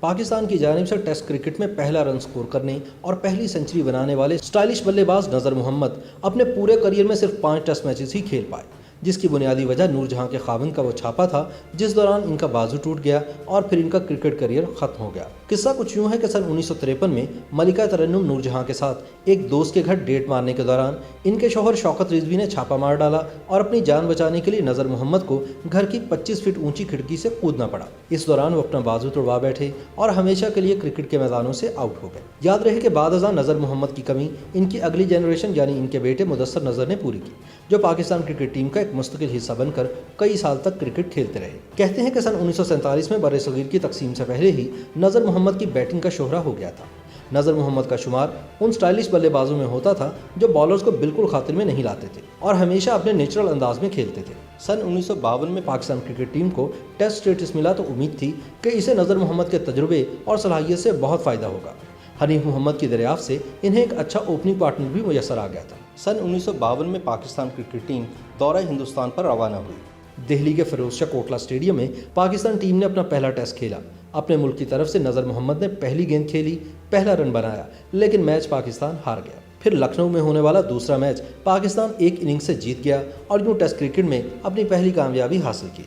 پاکستان کی جانب سے ٹیسٹ کرکٹ میں پہلا رن سکور کرنے اور پہلی سنچری بنانے والے سٹائلش بلے باز نذر محمد اپنے پورے کریئر میں صرف 5 ٹیسٹ میچز ہی کھیل پائے، جس کی بنیادی وجہ نور جہاں کے خاوند کا وہ چھاپا تھا جس دوران ان کا بازو ٹوٹ گیا اور پھر ان کا کرکٹ کریئر ختم ہو گیا۔ قصہ کچھ یوں ہے کہ سن 1953 میں ملکہ ترنم نور جہاں کے ساتھ ایک دوست کے گھر ڈیٹ مارنے کے دوران ان کے شوہر شوکت رضوی نے چھاپا مار ڈالا اور اپنی جان بچانے کے لیے نذر محمد کو گھر کی 25 فٹ اونچی کھڑکی سے کودنا پڑا۔ اس دوران وہ اپنا بازو توڑوا بیٹھے اور ہمیشہ کے لیے کرکٹ کے میدانوں سے آؤٹ ہو گئے۔ یاد رہے کہ بعد ازاں نذر محمد کی کمی ان کی اگلی جنریشن یعنی ان کے بیٹے مدثر نذر نے پوری کی، جو پاکستان کرکٹ ٹیم کا ایک مستقل حصہ بن کر کئی سال تک کرکٹ کھیلتے رہے۔ کہتے ہیں کہ سن 1947 میں برصغیر کی تقسیم سے پہلے ہی نذر محمد کی بیٹنگ کا شہرہ ہو گیا تھا۔ نذر محمد کا شمار ان سٹائلش بلے بازوں میں ہوتا تھا جو بالرز کو بالکل خاطر میں نہیں لاتے تھے اور ہمیشہ اپنے نیچرل انداز میں کھیلتے تھے۔ سن 1952 میں پاکستان کرکٹ ٹیم کو ٹیسٹ سٹیٹس ملا تو امید تھی کہ اسے نذر محمد کے تجربے اور صلاحیت سے بہت فائدہ ہوگا۔ حنیف محمد کی دریافت سے انہیں ایک اچھا اوپننگ پارٹنر بھی میسر آ گیا تھا۔ سن 1952 میں پاکستان کرکٹ ٹیم دورہ ہندوستان پر روانہ ہوئی۔ دہلی کے فیروز شاہ کوٹلہ اسٹیڈیم میں پاکستان ٹیم نے اپنا پہلا ٹیسٹ کھیلا۔ اپنے ملک کی طرف سے نذر محمد نے پہلی گیند کھیلی، پہلا رن بنایا، لیکن میچ پاکستان ہار گیا۔ پھر لکھنؤ میں ہونے والا دوسرا میچ پاکستان ایک اننگ سے جیت گیا اور یوں ٹیسٹ کرکٹ میں اپنی پہلی کامیابی حاصل کی۔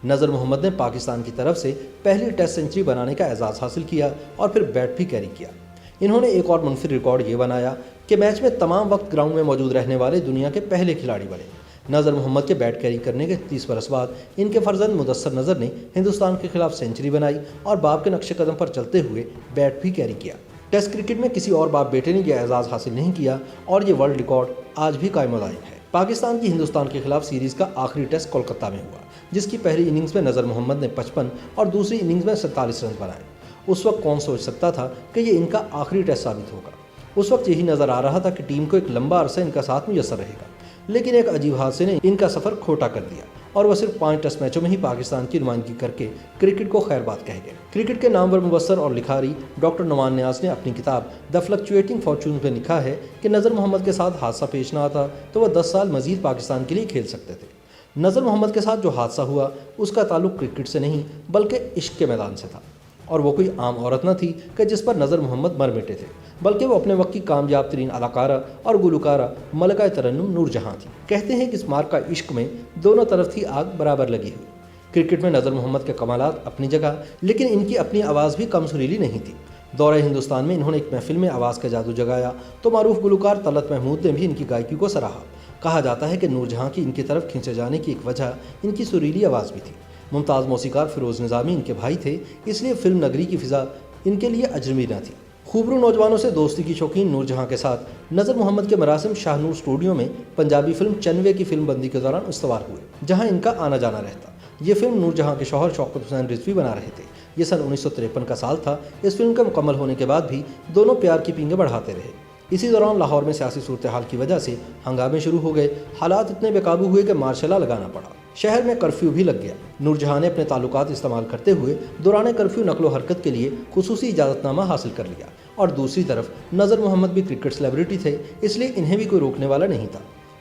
نذر محمد نے پاکستان کی طرف سے پہلی ٹیسٹ سنچری بنانے کا اعزاز حاصل کیا اور پھر بیٹ بھی کیری کیا۔ انہوں نے ایک اور منفرد ریکارڈ یہ بنایا کہ میچ میں تمام وقت گراؤنڈ میں موجود رہنے والے دنیا کے پہلے کھلاڑی بنے۔ نذر محمد کے بیٹ کیری کرنے کے 30 برس بعد ان کے فرزند مدثر نذر نے ہندوستان کے خلاف سنچری بنائی اور باپ کے نقش قدم پر چلتے ہوئے بیٹ بھی کیری کیا۔ ٹیسٹ کرکٹ میں کسی اور باپ بیٹے نے یہ اعزاز حاصل نہیں کیا اور یہ ورلڈ ریکارڈ آج بھی قائم و دائم ہے۔ پاکستان کی ہندوستان کے خلاف سیریز کا آخری ٹیسٹ کولکتہ میں ہوا، جس کی پہلی اننگز میں نذر محمد نے 55 اور دوسری اننگز میں 47 رن بنائے۔ اس وقت کون سوچ سکتا تھا کہ یہ ان کا آخری ٹیسٹ ثابت ہوگا۔ اس وقت یہی نظر آ رہا تھا کہ ٹیم کو ایک لمبا عرصہ ان کا ساتھ میسر رہے گا، لیکن ایک عجیب حادثے نے ان کا سفر کھوٹا کر دیا اور وہ صرف 5 ٹیسٹ میچوں میں ہی پاکستان کی نمائندگی کر کے کرکٹ کو خیر بات کہہ گئے۔ کرکٹ کے نامور مبصر اور لکھاری ڈاکٹر نعمان نیاز نے اپنی کتاب دی فلکچویٹنگ فارچونز میں لکھا ہے کہ نذر محمد کے ساتھ حادثہ پیش نہ آتا تو وہ 10 سال مزید پاکستان کے لیے کھیل سکتے تھے۔ نذر محمد کے ساتھ جو حادثہ ہوا اس کا تعلق کرکٹ سے نہیں بلکہ عشق کے میدان سے تھا، اور وہ کوئی عام عورت نہ تھی کہ جس پر نذر محمد مر مٹے تھے، بلکہ وہ اپنے وقت کی کامیاب ترین اداکارہ اور گلوکارہ ملکہ ترنم نور جہاں تھی۔ کہتے ہیں کہ اس مار کا عشق میں دونوں طرف تھی آگ برابر لگی ہوئی۔ کرکٹ میں نذر محمد کے کمالات اپنی جگہ، لیکن ان کی اپنی آواز بھی کم سریلی نہیں تھی۔ دورہ ہندوستان میں انہوں نے ایک محفل میں آواز کا جادو جگایا تو معروف گلوکار طلعت محمود نے بھی ان کی گائیکی کو سراہا۔ کہا جاتا ہے کہ نور جہاں کی ان کی طرف کھینچے جانے کی ایک وجہ ان کی سریلی آواز بھی تھی۔ ممتاز موسیقار فیروز نظامی ان کے بھائی تھے، اس لیے فلم نگری کی فضا ان کے لیے اجنبی نہ تھی۔ خوبرو نوجوانوں سے دوستی کی شوقین نور جہاں کے ساتھ نذر محمد کے مراسم شاہ نور اسٹوڈیو میں پنجابی فلم چنوے کی فلم بندی کے دوران استوار ہوئے، جہاں ان کا آنا جانا رہتا۔ یہ فلم نور جہاں کے شوہر شوکت حسین رضوی بنا رہے تھے۔ یہ سن 1953 کا سال تھا۔ اس فلم کے مکمل ہونے کے بعد بھی دونوں پیار کی پینگیں بڑھاتے رہے۔ اسی دوران لاہور میں سیاسی صورتحال کی وجہ سے ہنگامے شروع ہو گئے۔ حالات اتنے بے قابو ہوئے کہ مارشل لا لگانا پڑا۔ شہر میں کرفیو بھی لگ گیا۔ نور جہاں نے اپنے تعلقات استعمال کرتے ہوئے دوران کرفیو نقل و حرکت کے لیے خصوصی اجازت نامہ حاصل کر لیا، اور دوسری طرف نذر محمد بھی کرکٹ سیلیبریٹی تھے، اس لیے انہیں بھی کوئی روکنے والا نہیں تھا۔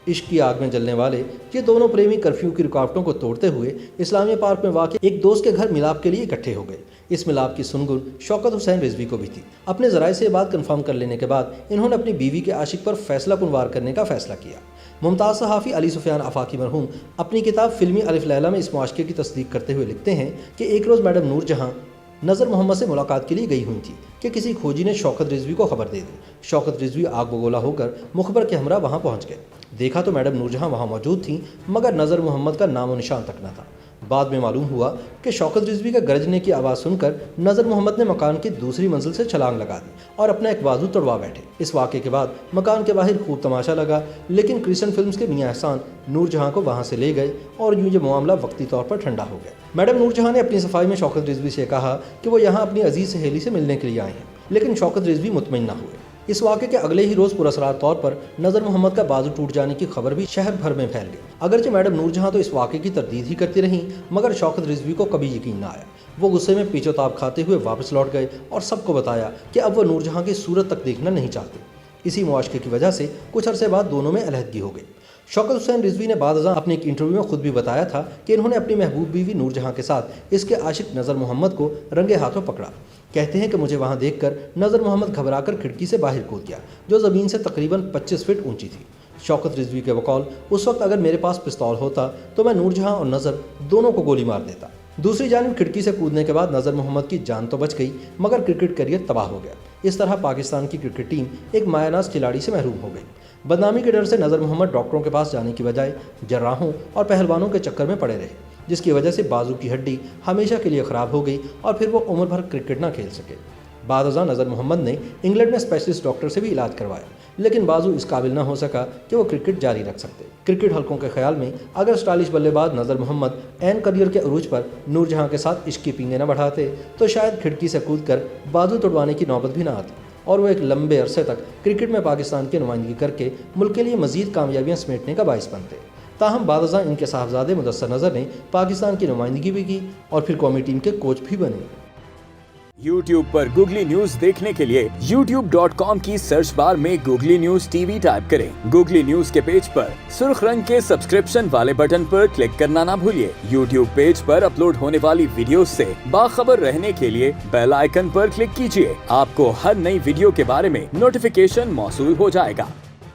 عشق کی آگ میں جلنے والے یہ دونوں پریمی کرفیو کی رکاوٹوں کو توڑتے ہوئے اسلامیہ پارک میں واقع ایک دوست کے گھر ملاپ کے لیے اکٹھے ہو گئے۔ اس ملاپ کی سنگن شوکت حسین رضوی کو بھی تھی۔ اپنے ذرائع سے یہ بات کنفرم کر لینے کے بعد انہوں نے اپنی بیوی کے عاشق پر فیصلہ کن وار کرنے کا فیصلہ کیا۔ ممتاز صحافی علی سفیان آفاقی مرحوم اپنی کتاب فلمی الف لیلا میں اس معاشقے کی تصدیق کرتے ہوئے لکھتے ہیں کہ ایک روز میڈم نور جہاں نذر محمد سے ملاقات کے لیے گئی ہوئی تھی کہ کسی کھوجی نے شوکت رضوی کو خبر دے دی۔ شوکت رضوی آگ بگولا ہو کر مخبر کے ہمراہ وہاں پہنچ گئے۔ دیکھا تو میڈم نور جہاں وہاں موجود تھیں، مگر نذر محمد کا نام و نشان تک نہ تھا۔ بعد میں معلوم ہوا کہ شوکت رضوی کا گرجنے کی آواز سن کر نذر محمد نے مکان کی دوسری منزل سے چھلانگ لگا دی اور اپنا ایک بازو توڑوا بیٹھے۔ اس واقعے کے بعد مکان کے باہر خوب تماشا لگا، لیکن کرسچن فلمز کے میاں احسان نور جہاں کو وہاں سے لے گئے اور یوں یہ معاملہ وقتی طور پر ٹھنڈا ہو گیا۔ میڈم نور جہاں نے اپنی صفائی میں شوکت رضوی سے کہا کہ وہ یہاں اپنی عزیز سہیلی سے ملنے کے لیے آئے ہیں، لیکن شوکت رضوی مطمئن نہ ہوئے۔ اس واقعے کے اگلے ہی روز پراسرار طور پر نذر محمد کا بازو ٹوٹ جانے کی خبر بھی شہر بھر میں پھیل گئی۔ اگرچہ میڈم نور جہاں تو اس واقعے کی تردید ہی کرتی رہیں، مگر شوکت رضوی کو کبھی یقین نہ آیا۔ وہ غصے میں پیچ و تاب کھاتے ہوئے واپس لوٹ گئے اور سب کو بتایا کہ اب وہ نور جہاں کی صورت تک دیکھنا نہیں چاہتے۔ اسی معاشقے کی وجہ سے کچھ عرصے بعد دونوں میں علیحدگی ہو گئی۔ شوکت حسین رضوی نے بعد ازاں اپنے ایک انٹرویو میں خود بھی بتایا تھا کہ انہوں نے اپنی محبوب بیوی نور جہاں کے ساتھ اس کے عاشق نذر محمد کو رنگے ہاتھوں پکڑا۔ کہتے ہیں کہ مجھے وہاں دیکھ کر نذر محمد گھبرا کر کھڑکی سے باہر کود گیا جو زمین سے تقریباً 25 فٹ اونچی تھی۔ شوکت رضوی کے بقول اس وقت اگر میرے پاس پستول ہوتا تو میں نور جہاں اور نذر دونوں کو گولی مار دیتا۔ دوسری جانب کھڑکی سے کودنے کے بعد نذر محمد کی جان تو بچ گئی مگر کرکٹ کیریئر تباہ ہو گیا۔ اس طرح پاکستان کی کرکٹ ٹیم ایک مایہ ناز کھلاڑی سے محروم ہو گئی۔ بدنامی کے ڈر سے نذر محمد ڈاکٹروں کے پاس جانے کی بجائے جراحوں اور پہلوانوں کے چکر میں پڑے رہے، جس کی وجہ سے بازو کی ہڈی ہمیشہ کے لیے خراب ہو گئی اور پھر وہ عمر بھر کرکٹ نہ کھیل سکے۔ بعد ازاں نذر محمد نے انگلینڈ میں اسپیشلسٹ ڈاکٹر سے بھی علاج کروایا لیکن بازو اس قابل نہ ہو سکا کہ وہ کرکٹ جاری رکھ سکتے۔ کرکٹ حلقوں کے خیال میں اگر اسٹائلش بلے باز نذر محمد عین کریئر کے عروج پر نور جہاں کے ساتھ عشق کی پینگیں نہ بڑھاتے تو شاید کھڑکی سے کود کر بازو توڑوانے کی نوبت بھی نہ آتی اور وہ ایک لمبے عرصے تک کرکٹ میں پاکستان کی نمائندگی کر کے ملک کے لیے مزید کامیابیاں سمیٹنے کا باعث بنتے۔ تاہم بعد ازاں ان کے صاحبزادے مدثر نذر نے پاکستان کی نمائندگی بھی کی اور پھر قومی ٹیم کے کوچ بھی بنے۔ YouTube پر گوگلی نیوز دیکھنے کے لیے youtube.com کی سرچ بار میں googly news T V type کریں۔ گوگلی نیوز کے پیج پر سرخ رنگ کے سبسکرپشن والے بٹن پر کلک کرنا نہ بھولیے۔ YouTube پیج پر اپلوڈ ہونے والی ویڈیوز سے باخبر رہنے کے لیے بیل آئیکن پر کلک کیجیے۔ آپ کو ہر نئی ویڈیو کے بارے میں نوٹیفیکیشن موصول ہو جائے گا۔